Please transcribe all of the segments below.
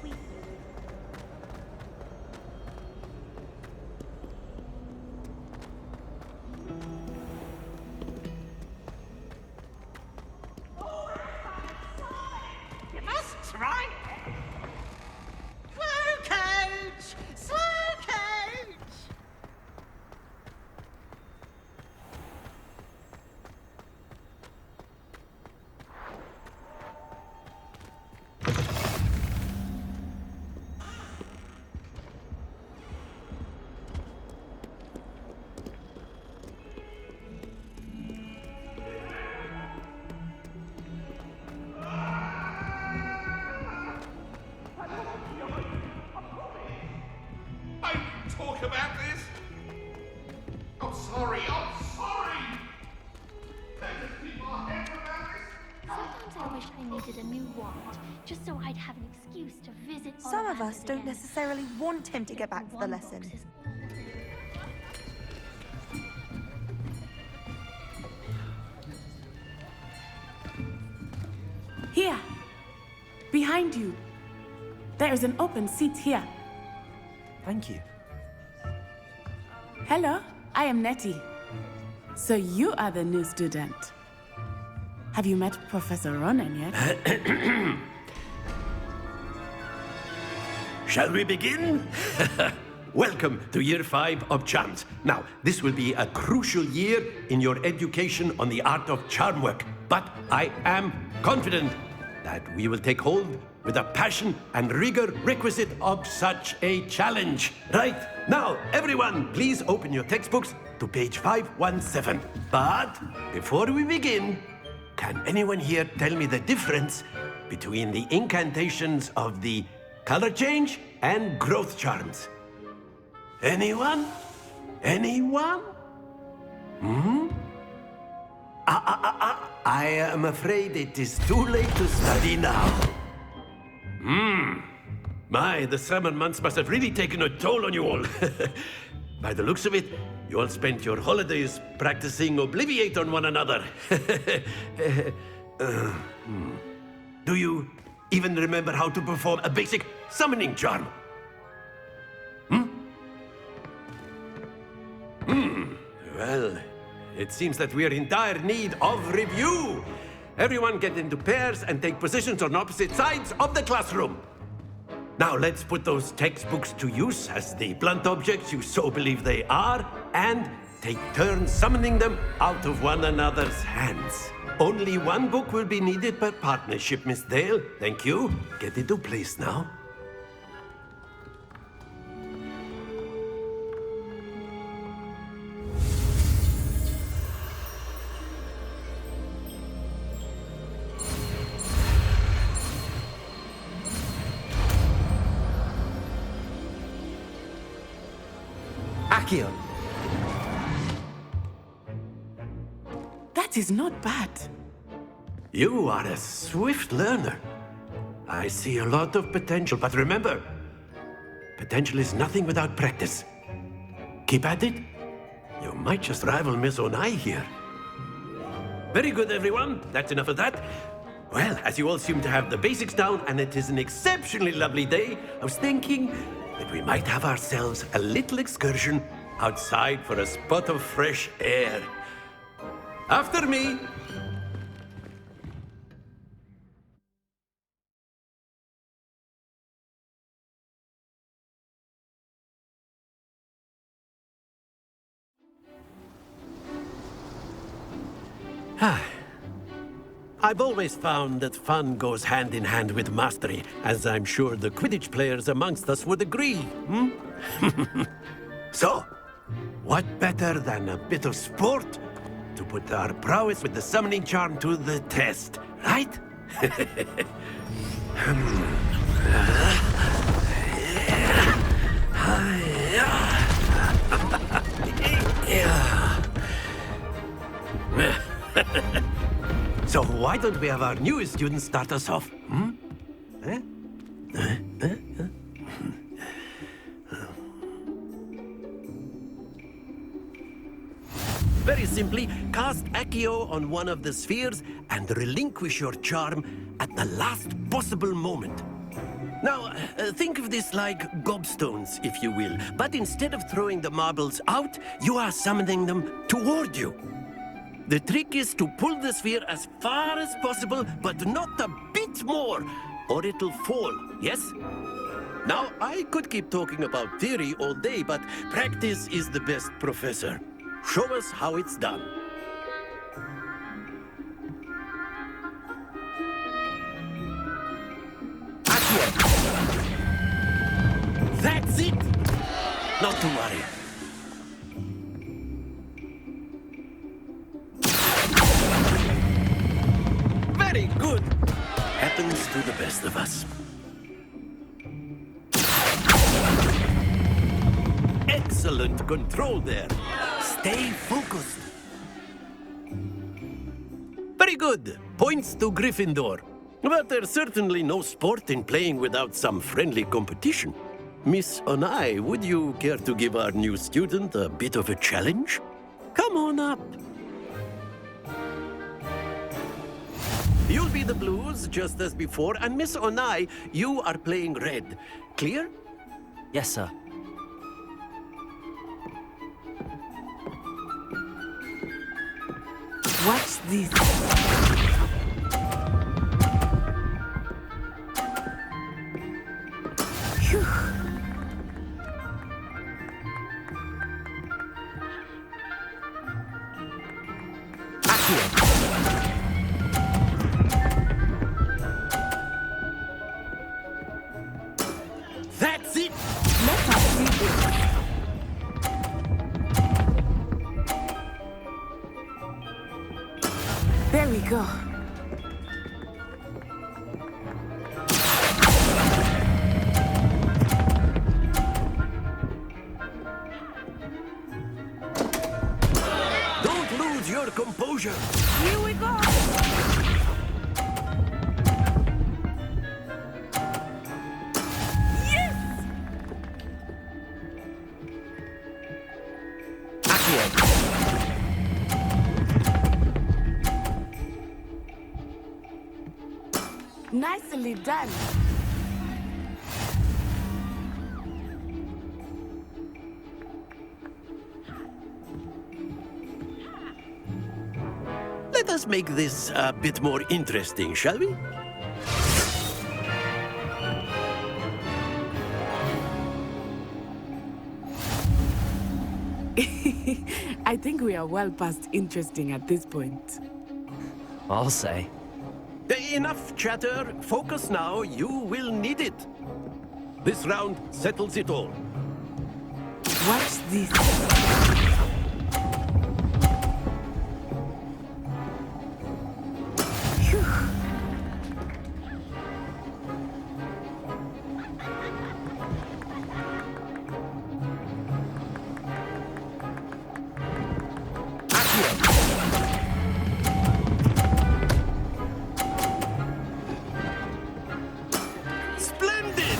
We... You must try it. Slow coach! Slow coach! Talk about this? I'm sorry. Let's just keep our heads around this. Sometimes I wish I needed a new wand, just so I'd have an excuse to visit Some of us Ollivanders don't again. necessarily want him to get back to the One lesson. box is- Here! Behind you! There is an open seat here. Thank you. Hello, I am Nettie. So you are the new student. Have you met Professor Ronan yet? Shall we begin? Welcome to Year 5 of Charms. Now, this will be a crucial year in your education on the art of charm work. But I am confident that we will take hold with the passion and rigor requisite of such a challenge. Right, now, everyone, please open your textbooks to page 517. But before we begin, can anyone here tell me the difference between the incantations of the color change and growth charms? Anyone? Anyone? I am afraid it is too late to study now. My, the summer months must have really taken a toll on you all. By the looks of it, you all spent your holidays practicing Obliviate on one another. Do you even remember how to perform a basic summoning charm? Well, it seems that we are in dire need of review. Everyone get into pairs and take positions on opposite sides of the classroom. Now let's put those textbooks to use as the blunt objects you so believe they are, and take turns summoning them out of one another's hands. Only one book will be needed per partnership, Miss Dale. Thank you. Get into place now. Accio. That is not bad. You are a swift learner. I see a lot of potential, but remember, potential is nothing without practice. Keep at it. You might just rival Miss Onai here. Very good, everyone. That's enough of that. Well, as you all seem to have the basics down, and it is an exceptionally lovely day, I was thinking that we might have ourselves a little excursion outside for a spot of fresh air. After me. I've always found that fun goes hand in hand with mastery, as I'm sure the Quidditch players amongst us would agree. So, what better than a bit of sport to put our prowess with the summoning charm to the test, right? So why don't we have our newest student start us off? Very simply, cast Accio on one of the spheres and relinquish your charm at the last possible moment. Now, think of this like gobstones, if you will. But instead of throwing the marbles out, you are summoning them toward you. The trick is to pull the sphere as far as possible, but not a bit more, or it'll fall, yes? Now, I could keep talking about theory all day, but practice is the best professor. Show us how it's done. Accio. That's it! Not to worry. Very good. Happens to the best of us. Excellent control there. Stay focused. Very good. Points to Gryffindor. But there's certainly no sport in playing without some friendly competition. Miss Onai, would you care to give our new student a bit of a challenge? Come on up. You'll be the blues, just as before, and Miss Onai, you are playing red. Clear? Yes, sir. Watch this. Phew. Accio. That's it! Let us see this. There we go. Don't lose your composure. Here we go. Yes! Accio. Nicely done. Let us make this a bit more interesting, shall we? I think we are well past interesting at this point. I'll say. Enough chatter. Focus now. You will need it. This round settles it all. Watch this. Phew. Splendid!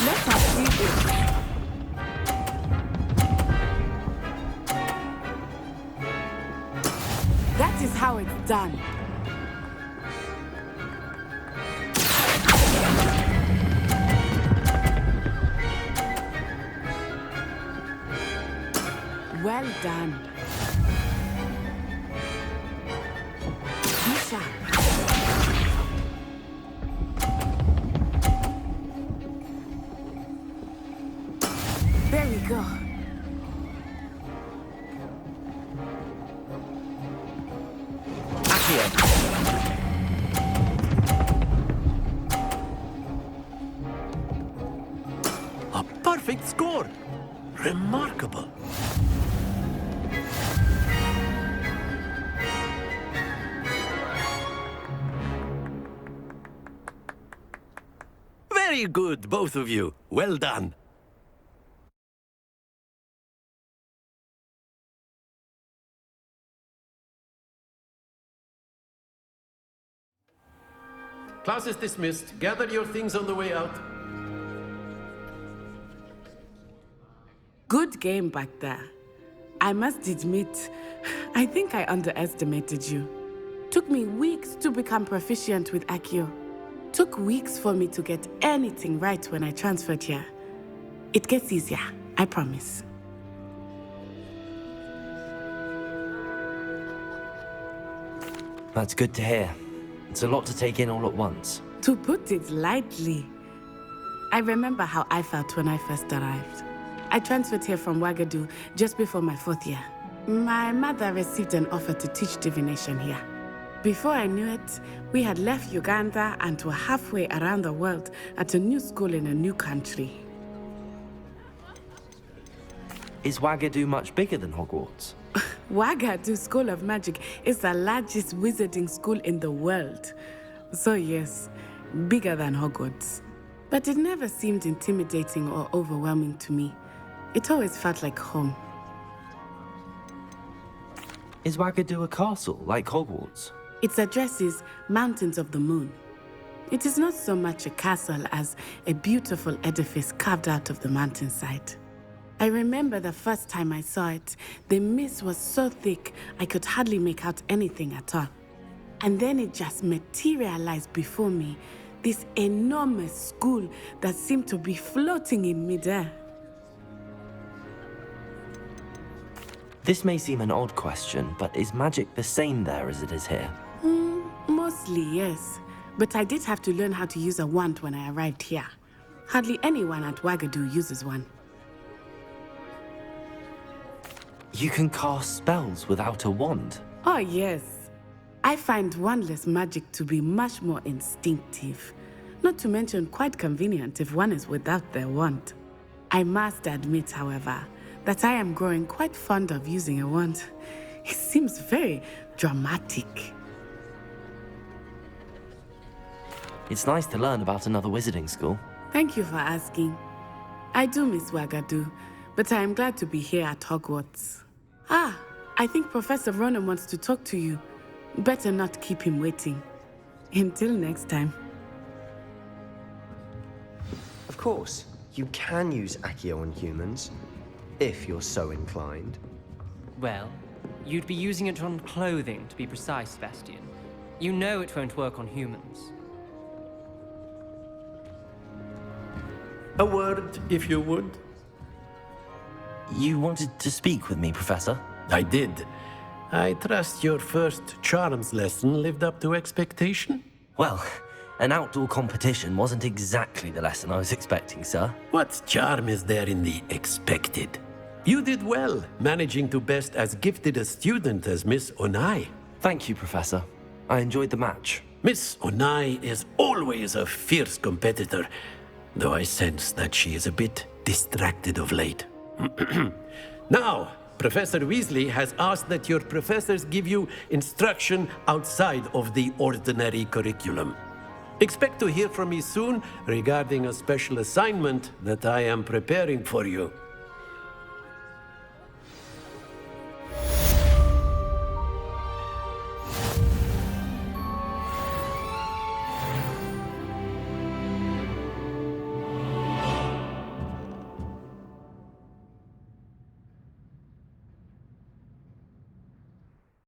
Let us see this. That is how it's done. Well done. Be sharp. There we go. Accio. A perfect score. Remarkable. Very good, both of you. Well done. Class is dismissed. Gather your things on the way out. Good game back there. I must admit, I think I underestimated you. Took me weeks to become proficient with Accio. Took weeks for me to get anything right when I transferred here. It gets easier, I promise. That's good to hear. It's a lot to take in all at once. To put it lightly, I remember how I felt when I first arrived. I transferred here from Ouagadougou just before my 4th year. My mother received an offer to teach divination here. Before I knew it, we had left Uganda and were halfway around the world at a new school in a new country. Is Ouagadougou much bigger than Hogwarts? Ouagadougou School of Magic is the largest wizarding school in the world. So yes, bigger than Hogwarts. But it never seemed intimidating or overwhelming to me. It always felt like home. Is Ouagadougou a castle, like Hogwarts? Its address is Mountains of the Moon. It is not so much a castle as a beautiful edifice carved out of the mountainside. I remember the first time I saw it, the mist was so thick I could hardly make out anything at all. And then it just materialized before me, this enormous school that seemed to be floating in midair. This may seem an odd question, but is magic the same there as it is here? Mostly, yes. But I did have to learn how to use a wand when I arrived here. Hardly anyone at Ouagadougou uses one. You can cast spells without a wand? Oh, yes. I find wandless magic to be much more instinctive. Not to mention quite convenient if one is without their wand. I must admit, however, that I am growing quite fond of using a wand. It seems very dramatic. It's nice to learn about another wizarding school. Thank you for asking. I do miss Ouagadougou, but I am glad to be here at Hogwarts. I think Professor Ronan wants to talk to you. Better not keep him waiting. Until next time. Of course, you can use Accio on humans, if you're so inclined. Well, you'd be using it on clothing, to be precise, Sebastian. You know it won't work on humans. A word, if you would. You wanted to speak with me, Professor? I did. I trust your first charms lesson lived up to expectation? Well, an outdoor competition wasn't exactly the lesson I was expecting, sir. What charm is there in the expected? You did well, managing to best as gifted a student as Miss Onai. Thank you, Professor. I enjoyed the match. Miss Onai is always a fierce competitor, though I sense that she is a bit distracted of late. Now, Professor Weasley has asked that your professors give you instruction outside of the ordinary curriculum. Expect to hear from me soon regarding a special assignment that I am preparing for you.